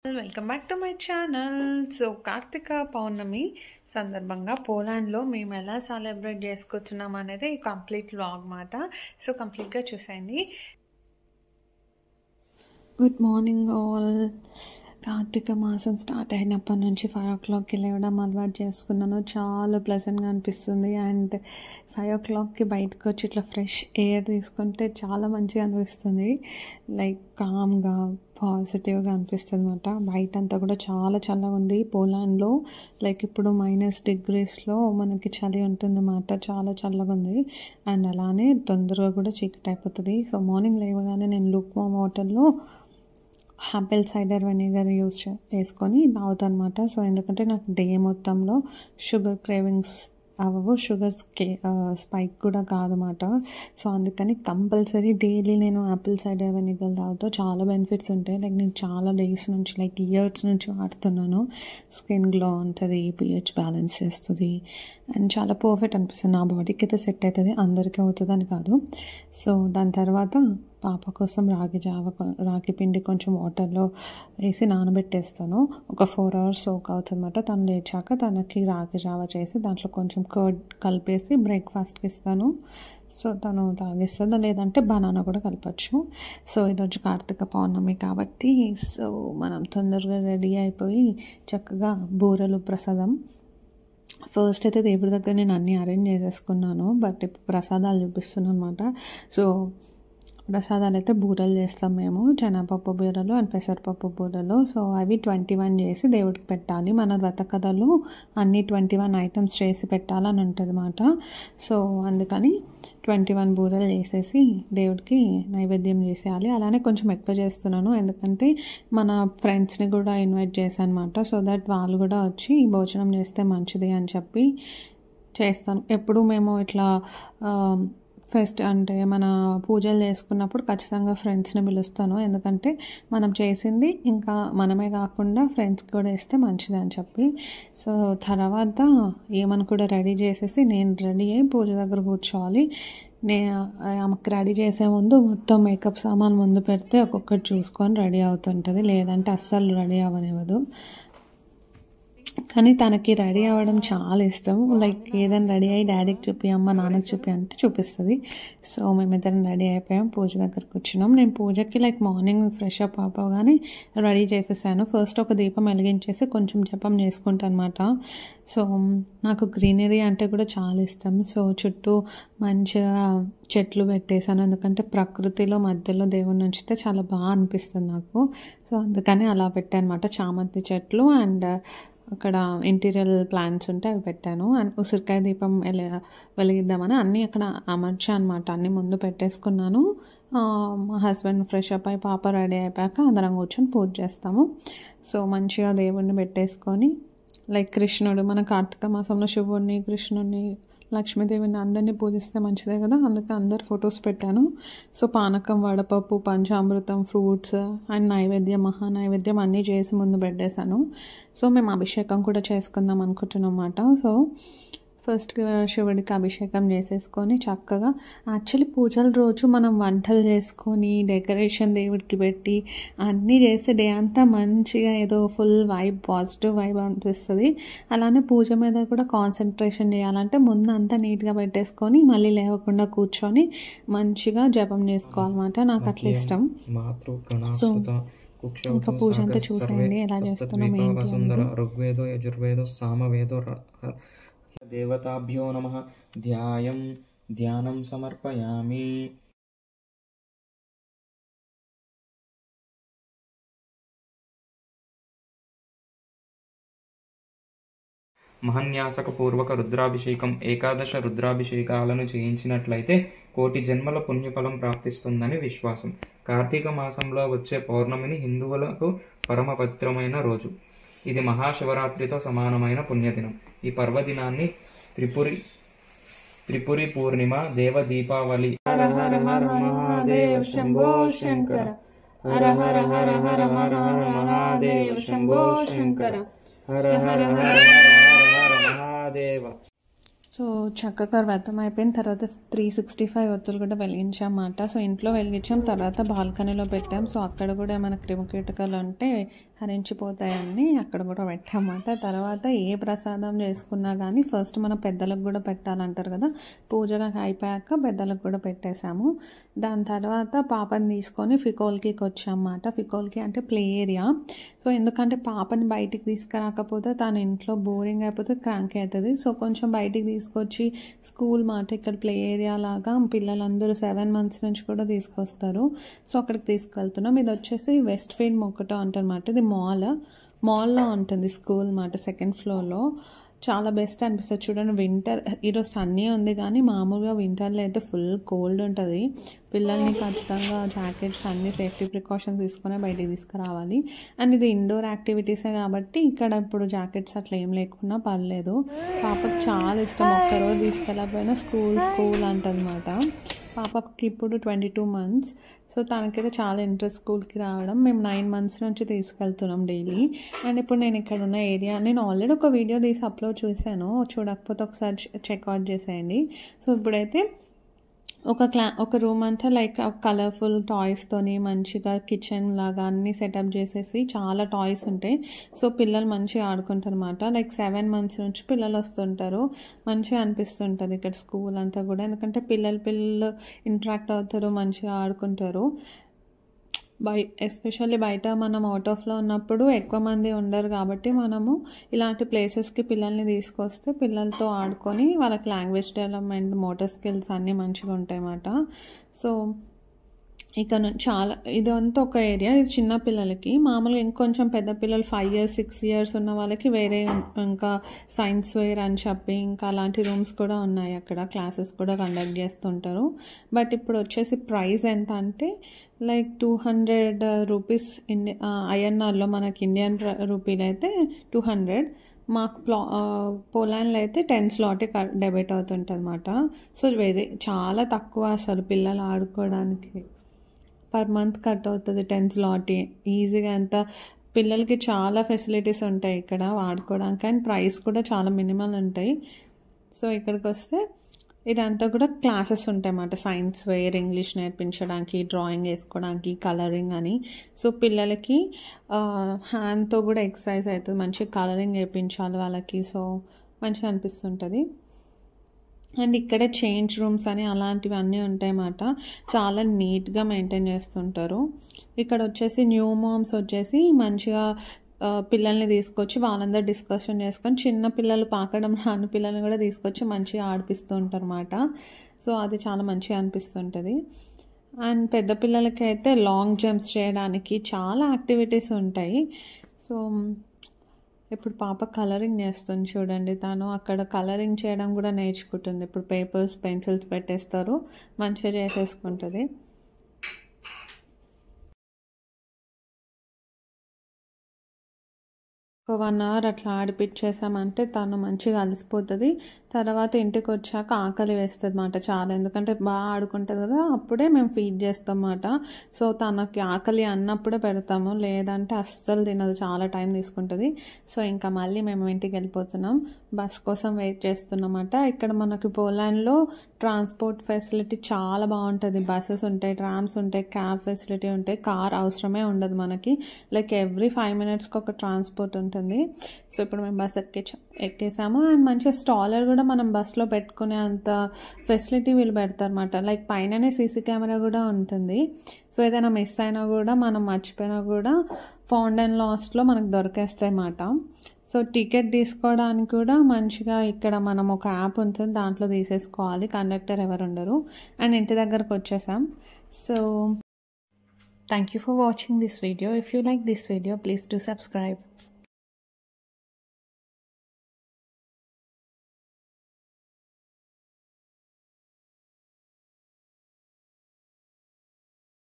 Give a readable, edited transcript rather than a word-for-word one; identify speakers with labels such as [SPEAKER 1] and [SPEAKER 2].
[SPEAKER 1] Welcome back to my channel. So Karthika Pournami సందర్భంగా పోలాండ్లో మేము ఎలా సెలబ్రేట్ చేసుకుంటున్నాం అనేది కంప్లీట్ వ్లాగ్ మాట. సో కంప్లీట్గా చూసేయండి. Good morning all. కార్తీక మాసం స్టార్ట్ అయినప్పటి నుంచి 5 o'clockకి లేవడం అలవాటు చేసుకున్నాను. చాలా ప్లెజెంట్గా అనిపిస్తుంది. అండ్ 5 o'clockకి బయటకు వచ్చి ఇట్లా ఫ్రెష్ ఎయిర్ తీసుకుంటే చాలా మంచిగా అనిపిస్తుంది. లైక్ కామ్గా పాజిటివ్గా అనిపిస్తుంది అనమాట. బయట అంతా కూడా చాలా చల్లగా ఉంది పోలాండ్లో. లైక్ ఇప్పుడు -degreesలో మనకి చలి ఉంటుంది అన్నమాట. చాలా చల్లగా ఉంది. అండ్ అలానే తొందరగా కూడా చీకటి అయిపోతుంది. సో మార్నింగ్ లేవగానే నేను లూక్వార్మ్ వాటర్లో యాపిల్ సైడర్ వెనిగర్ వేసుకొని తాగుతాను అనమాట. సో ఎందుకంటే నాకు డే మొత్తంలో షుగర్ క్రేవింగ్స్ అవ్వవు, షుగర్ స్పైక్ కూడా కాదన్నమాట. సో అందుకని కంపల్సరీ డైలీ నేను యాపిల్ సైడర్ వెనిగర్ తాగుతా. చాలా బెనిఫిట్స్ ఉంటాయి. లైక్ నేను చాలా డేస్ నుంచి లైక్ ఇయర్స్ నుంచి వాడుతున్నాను. స్కిన్ గ్లో ఉంటుంది, pH బ్యాలెన్స్ చేస్తుంది అండ్ చాలా పర్ఫెక్ట్ అనిపిస్తుంది. నా బాడీకి అయితే సెట్ అవుతుంది, అందరికీ అవుతుంది అని కాదు. సో దాని తర్వాత పాప కోసం రాగి పిండి కొంచెం వాటర్లో వేసి నానబెట్టేస్తాను. ఒక 4 hours సోక్ అవుతుంది అన్నమాట. తను లేచాక తనకి రాగి జావ చేసి దాంట్లో కొంచెం కర్డ్ కలిపేసి బ్రేక్ఫాస్ట్కి ఇస్తాను. సో తను తాగిస్తుంది, లేదంటే బనానా కూడా కలపచ్చు. సో ఈరోజు కార్తీక పౌర్ణమి కాబట్టి సో మనం తొందరగా రెడీ అయిపోయి చక్కగా బూరెలు ప్రసాదం ఫస్ట్ అయితే దేవుడి దగ్గర నేను అన్నీ అరేంజ్ చేసేసుకున్నాను. బట్ ఇప్పుడు ప్రసాదాలు చూపిస్తున్నాను అనమాట. సో ప్రసాదాలు అయితే బూరెలు చేస్తాం మేము, శనగపప్పు బూరెలు అండ్ పెసరపప్పు బూరెలు. సో అవి 21 చేసి దేవుడికి పెట్టాలి. మన వ్రత కథలో అన్ని 21 ఐటమ్స్ చేసి పెట్టాలని ఉంటుంది అన్నమాట. సో అందుకని 21 బూరెలు చేసేసి దేవుడికి నైవేద్యం చేసేయాలి. అలానే కొంచెం ఎక్కువ చేస్తున్నాను, ఎందుకంటే మన ఫ్రెండ్స్ని కూడా ఇన్వైట్ చేశాను అనమాట. సో దట్ వాళ్ళు కూడా వచ్చి భోజనం చేస్తే మంచిది అని చెప్పి చేస్తాను. ఎప్పుడు మేము ఇట్లా ఫెస్ట్ అంటే మన పూజలు చేసుకున్నప్పుడు ఖచ్చితంగా ఫ్రెండ్స్ని పిలుస్తాను, ఎందుకంటే మనం చేసింది ఇంకా మనమే కాకుండా ఫ్రెండ్స్కి కూడా ఇస్తే మంచిది అని చెప్పి. సో తర్వాత ఏమని కూడా రెడీ చేసేసి నేను రెడీ అయ్యి పూజ దగ్గర కూర్చోవాలి. ఆమెకు రెడీ చేసే ముందు మొత్తం మేకప్ సామాన్ ముందు పెడితే ఒక్కొక్కటి చూసుకొని రెడీ అవుతుంటుంది, లేదంటే అస్సలు రెడీ అవ్వనివ్వదు. కానీ తనకి రెడీ అవ్వడం చాలా ఇష్టం. లైక్ ఏదైనా రెడీ అయ్యి డాడీకి చూపి అమ్మ నాన్నకి చూపి అంటే చూపిస్తుంది. సో మేమిద్దరం రెడీ అయిపోయాం, పూజ దగ్గరకు వచ్చినాం. నేను పూజకి లైక్ మార్నింగ్ ఫ్రెష్ అప్ అయిపోగానే రెడీ చేసేసాను. ఫస్ట్ ఒక దీపం వెలిగించేసి కొంచెం జపం చేసుకుంటాను అనమాట. సో నాకు గ్రీనరీ అంటే కూడా చాలా ఇష్టం. సో చుట్టూ మంచిగా చెట్లు పెట్టేశాను, ఎందుకంటే ప్రకృతిలో మధ్యలో దేవుడిని ఉంచితే చాలా బాగా అనిపిస్తుంది నాకు. సో అందుకని అలా పెట్టాను అనమాట. చామంతి చెట్లు అండ్ అక్కడ ఇంటీరియర్ ప్లాంట్స్ ఉంటే అవి పెట్టాను. అండ్ ఉసిరికాయ దీపం వెలిగిద్దామని అన్నీ అక్కడ అమర్చా అనమాట. అన్నీ ముందు పెట్టేసుకున్నాను. మా హస్బెండ్ ఫ్రెష్ అప్ అయి పాప రెడీ అయిపోయాక అందరం కూర్చొని పూజ చేస్తాము. సో మంచిగా దేవుడిని పెట్టేసుకొని లైక్ కృష్ణుడు, మన కార్తీక మాసంలో శివుడిని, కృష్ణుడిని, లక్ష్మీదేవిని అందరినీ పూజిస్తే మంచిదే కదా, అందుకే అందరు ఫొటోస్ పెట్టాను. సో పానకం, వడపప్పు, పంచామృతం, ఫ్రూట్స్ అండ్ నైవేద్యం, మహానైవేద్యం అన్నీ చేసి ముందు పెట్టేశాను. సో మేము అభిషేకం కూడా చేసుకుందాం అనుకుంటున్నాం అన్నమాట. సో ఫస్ట్ శివుడికి అభిషేకం చేసేసుకొని చక్కగా యాక్చువల్లీ పూజల రోజు మనం వంటలు చేసుకొని డెకరేషన్ దేవుడికి పెట్టి అన్నీ చేసి డే అంతా మంచిగా ఏదో ఫుల్ వైబ్, పాజిటివ్ వైబ్ అనిపిస్తుంది. అలానే పూజ మీద కూడా కాన్సన్ట్రేషన్ చేయాలంటే ముందు అంతా నీట్గా పెట్టేసుకొని మళ్ళీ లేవకుండా కూర్చొని మంచిగా జపం చేసుకోవాలన్నమాట. నాకు అట్లా ఇష్టం. సో ఇంకా పూజ అంతా చూసేయండి ఎలా చేస్తున్నాం ఏంటి.
[SPEAKER 2] ఋగ్వేదో యజుర్వేదో సామవేదో దేవతాభ్యో నమః ధ్యానం సమర్పయామి. మహన్యాసకపూర్వక రుద్రాభిషేకం ఏకాదశ రుద్రాభిషేకాలను చేయించినట్లయితే 1,000,000 జన్మల పుణ్యఫలం ప్రాప్తిస్తుందని విశ్వాసం. కార్తీక మాసంలో వచ్చే పౌర్ణమిని హిందువులకు పరమ పవిత్రమైన రోజు. ఇది మహాశివరాత్రితో సమానమైన పుణ్యదినం. ఈ పర్వదినాన్ని త్రిపురి పూర్ణిమ, దేవ దీపావళి.
[SPEAKER 1] హర హర హర మహాదేవ శంభో శంకర, హర హర హర హర హర హర మహాదేవ శంభో శంకర, హర హర హర హర మహాదేవ. సో చక్కగా వ్రతం అయిపోయిన తర్వాత 365 ఒత్తులు కూడా వెలిగించామన్నమాట. సో ఇంట్లో వెలిగించాం, తర్వాత బాల్కనీలో పెట్టాం. సో అక్కడ కూడా ఏమైనా క్రిమికీటకాలు ఉంటే హరించిపోతాయని అక్కడ కూడా పెట్టామన్నమాట. తర్వాత ఏ ప్రసాదం చేసుకున్నా కానీ ఫస్ట్ మన పెద్దలకు కూడా పెట్టాలంటారు కదా, పూజలకు అయిపోయాక పెద్దలకు కూడా పెట్టేశాము. దాని తర్వాత పాపని తీసుకొని ఫికోల్కి వచ్చామన్నమాట. ఫికోల్కి అంటే ప్లే ఏరియా. సో ఎందుకంటే పాపని బయటికి తీసుకురాకపోతే తన ఇంట్లో బోరింగ్ అయిపోతే క్రాంక్ అవుతుంది. సో కొంచెం బయటికి తీసుకొచ్చి స్కూల్ మాట ఇక్కడ ప్లే ఏరియా లాగా పిల్లలందరూ 7 months నుంచి కూడా తీసుకొస్తారు. సో అక్కడికి తీసుకెళ్తున్నాం. ఇది వచ్చేసి వెస్ట్ ఫీల్డ్ మొక్కటో అంటారన్నమాట. ఇది మాల్లో ఉంటుంది స్కూల్ మాట, 2nd floorలో. చాలా బెస్ట్ అనిపిస్తుంది. చూడండి వింటర్, ఈరోజు సన్నీ ఉంది కానీ మామూలుగా వింటర్లో అయితే ఫుల్ కోల్డ్ ఉంటుంది. పిల్లల్ని ఖచ్చితంగా జాకెట్స్ అన్ని సేఫ్టీ ప్రికాషన్స్ తీసుకునే బయటికి తీసుకురావాలి. అండ్ ఇది ఇండోర్ యాక్టివిటీసే కాబట్టి ఇక్కడ ఇప్పుడు జాకెట్స్ అట్లా ఏం లేకున్నా పర్లేదు. పాపకు చాలా ఇష్టం. ఒక్కరోజు తీసుకెళ్ళకపోయినా స్కూల్ అంటదన్నమాట. పాపకి ఇప్పుడు 22 months. సో తనకైతే చాలా ఇంట్రెస్ట్ స్కూల్కి రావడం. మేము 9 months నుంచి తీసుకెళ్తున్నాం డైలీ. అండ్ ఇప్పుడు నేను ఇక్కడ ఉన్న ఏరియా నేను ఆల్రెడీ ఒక వీడియో తీసి అప్లోడ్ చేశాను, చూడకపోతే ఒకసారి చెక్అవుట్ చేసేయండి. సో ఇప్పుడైతే ఒక రూమ్ అంతా లైక్ కలర్ఫుల్ టాయ్స్తోని మంచిగా కిచెన్ లాగా అన్నీ సెటప్ చేసేసి చాలా టాయ్స్ ఉంటాయి. సో పిల్లలు మంచిగా ఆడుకుంటారు అన్నమాట. లైక్ 7 months నుంచి పిల్లలు వస్తుంటారు. మంచిగా అనిపిస్తుంటుంది ఇక్కడ స్కూల్ అంతా కూడా, ఎందుకంటే పిల్లలు ఇంటరాక్ట్ అవుతారు, మంచిగా ఆడుకుంటారు. ఎస్పెషల్లీ బయట మనం అవుట్ ఆఫ్లో ఉన్నప్పుడు ఎక్కువ మంది ఉండరు కాబట్టి మనము ఇలాంటి ప్లేసెస్కి పిల్లల్ని తీసుకొస్తే పిల్లలతో ఆడుకొని వాళ్ళకి లాంగ్వేజ్ డెవలప్మెంట్, మోటార్ స్కిల్స్ అన్నీ మంచిగా ఉంటాయి అన్నమాట. సో ఇక చాలా ఇదంతా ఒక ఏరియా. ఇది చిన్న పిల్లలకి. మామూలుగా ఇంకొంచెం పెద్ద పిల్లలు 5 years 6 years ఉన్న వాళ్ళకి వేరే ఇంకా సైన్స్ వేర్ అని చెప్పి ఇంకా అలాంటి రూమ్స్ కూడా ఉన్నాయి. అక్కడ క్లాసెస్ కూడా కండక్ట్ చేస్తుంటారు. బట్ ఇప్పుడు వచ్చేసి ప్రైస్ ఎంత అంటే లైక్ 200 rupees INRలో, మనకి ఇండియన్ రూపీలో అయితే 200. మాకు పోలాండ్లో అయితే 10 zloty డెబిట్ అవుతుంటుంది అన్నమాట. సో చాలా తక్కువ అసలు పిల్లలు ఆడుకోవడానికి. పర్ మంత్ కట్ అవుతుంది 10 zloty ఈజీగా. అంత పిల్లలకి చాలా ఫెసిలిటీస్ ఉంటాయి ఇక్కడ వాడుకోవడానికి. అండ్ ప్రైస్ కూడా చాలా మినిమల్ ఉంటాయి. సో ఇక్కడికి వస్తే ఇదంతా కూడా క్లాసెస్ ఉంటాయి అన్నమాట. సైన్స్ వేర్, ఇంగ్లీష్ నేర్పించడానికి, డ్రాయింగ్ వేసుకోవడానికి, కలరింగ్ అని. సో పిల్లలకి హ్యాండ్తో కూడా ఎక్సర్సైజ్ అవుతుంది, మంచిగా కలరింగ్ వేయించాలి వాళ్ళకి. సో మంచిగా అనిపిస్తుంటుంది. అండ్ ఇక్కడే చేంజ్ రూమ్స్ అని అలాంటివి అన్నీ ఉంటాయి అన్నమాట. చాలా నీట్గా మెయింటైన్ చేస్తుంటారు. ఇక్కడ వచ్చేసి న్యూ మామ్స్ వచ్చేసి మంచిగా పిల్లల్ని తీసుకొచ్చి వాళ్ళందరూ డిస్కషన్ చేసుకొని, చిన్న పిల్లలు పాకడం రాని పిల్లల్ని కూడా తీసుకొచ్చి మంచిగా ఆడిపిస్తూ ఉంటారు అన్నమాట. సో అది చాలా మంచిగా అనిపిస్తుంటుంది. అండ్ పెద్ద పిల్లలకి అయితే లాంగ్ జంప్స్ చేయడానికి చాలా యాక్టివిటీస్ ఉంటాయి. సో ఇప్పుడు పాప కలరింగ్ చేస్తుంది చూడండి. తను అక్కడ కలరింగ్ చేయడం కూడా నేర్చుకుంటుంది. ఇప్పుడు పేపర్స్, పెన్సిల్స్ పెట్టేస్తారు, మంచిగా చేసేసుకుంటుంది. ఒక 1 hour అట్లా ఆడిపించేసామంటే తను మంచిగా అలసిపోతుంది. తర్వాత ఇంటికి వచ్చాక ఆకలి వేస్తుంది అన్నమాట చాలా, ఎందుకంటే బాగా ఆడుకుంటుంది కదా, అప్పుడే మేము ఫీడ్ చేస్తాం అన్నమాట. సో తనకి ఆకలి అన్నప్పుడే పెడతాము, లేదంటే అస్సలు తినదు, చాలా టైం తీసుకుంటుంది. సో ఇంకా మళ్ళీ మేము ఇంటికి వెళ్ళిపోతున్నాం. బస్ కోసం వెయిట్ చేస్తున్నమాట. ఇక్కడ మనకి పోలాండ్లో ట్రాన్స్పోర్ట్ ఫెసిలిటీ చాలా బాగుంటుంది. బస్సెస్ ఉంటాయి, ట్రామ్స్ ఉంటాయి, క్యాబ్ ఫెసిలిటీ ఉంటాయి. కార్ అవసరమే ఉండదు మనకి. లైక్ ఎవ్రీ 5 minutesకి ఒక ట్రాన్స్పోర్ట్ ఉంటుంది. సో ఇప్పుడు మేము బస్ ఎక్కేసాము. అండ్ మంచిగా స్టాలర్ కూడా మనం బస్లో పెట్టుకునే అంత ఫెసిలిటీ వీళ్ళు పెడతారన్నమాట. లైక్ పైననే సీసీ కెమెరా కూడా ఉంటుంది. సో ఏదైనా మిస్ అయినా కూడా, మనం మర్చిపోయినా కూడా ఫౌండ్ అండ్ లాస్ట్లో మనకు దొరికేస్తాయి అన్నమాట. సో టికెట్ తీసుకోవడానికి కూడా మంచిగా ఇక్కడ మనం ఒక యాప్ ఉంటుంది, దాంట్లో తీసేసుకోవాలి. కండక్టర్ ఎవరు ఉండరు. అండ్ ఇంటి దగ్గరకు వచ్చేసాం. So thank you for watching this video. If you like this video, please do subscribe.